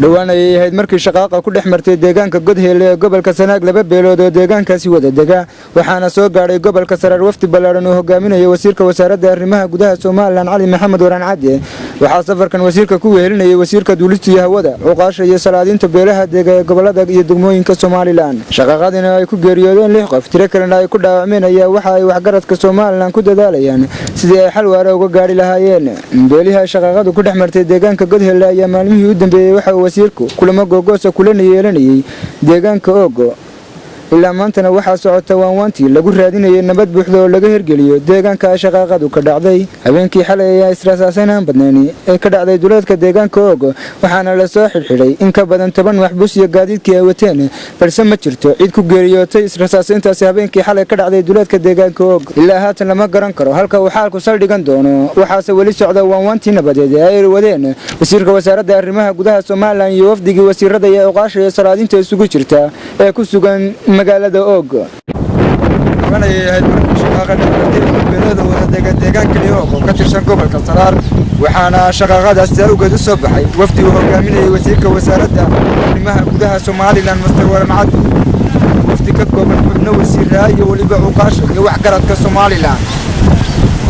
dhawaan ayay ahayd markii shaqaaqa ku dhex martay deegaanka Godhele ee gobolka Sanaag laba beelood oo deegaankaasi wada dega waxaana soo gaaray gobolka Saraar wafdi ballaaran oo hogaaminaya wasiirka wasaaradda arrimaha gudaha Soomaaliland Cali Maxamed Waraan Cade waxa safarkan wasiirka ku wehelinayay wasiirka duulista iyo hawada uqaasha iyo salaadinta beelaha deegaanka gobolada iyo degmooyinka Soomaaliland shaqaqadina ay ku geeriyoodeen 6 qof tiro kalena ay ku dhaawacmeen ayaa waxa ay waxgaradka Soomaaliland ku dadaalayaan sidii ay xal waara uga gaari lahaayeen beelaha shaqaqadu ku dhex martay deegaanka Godhele ayaa maalmihii u dambeeyay waxa wasiirku kulamo googoosa kulana yeelanayay deegaanka Ogo ilaa maantana waxa socota waanwaantii lagu raadinayay nabad buuxda oo laga hirgeliyo deegaanka shaqaqadu ka dhacday habeenkii xalay ay israasaasanaan badnaani ee ka dhacday duleedka deegaanka Ogo waxaana la soo xirxiray in ka badan 10 waxbus iyo gaadiidkii ay wateen balse ma jirto cid ku geeriyootay israasaasintaasi habeenkii xalay ka dhacday duleedka deegaanka Ogo ilaa haatan lama garan karo halka uu xaalku saldhigan doono waxaase wali socda waanwaantii nabadeed ee ay wadeen wasiirka wasaaradda arrimaha gudaha Soomaaliland iyo wafdigii wasiirada iyo uqaasha iyo salaadinta isugu jirta ee ku sugan magaalada Ogo waxaana ay ahayd markii shaqaqada beelada wada deegaanka Ogo ka tirsan gobolka Saraar waxaana shaqaqadaas awgeed u soo baxay wafdi uu hogaaminayay wasiirka wasaaradda arrimaha gudaha Soomaaliland Mr. Waraan Cade wafdi ka kooban xubno wasiirada iyo waliba uqaasha iyo waxgaradka Soomaaliland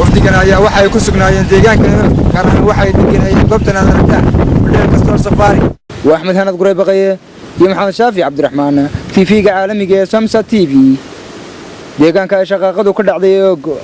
wafdigan ayaa waxay ku sugnaayeen deegaanka gaaraan waxay deganayeen goobtan adarkaan meel kasta safari Axmed Hanad Guray Baqaye iyo Maxamed Shaafi Cabdiraxmaan TV-ga caalamiga ee Samsa TV deegaanka shaqaqadu ka dhacday Ogo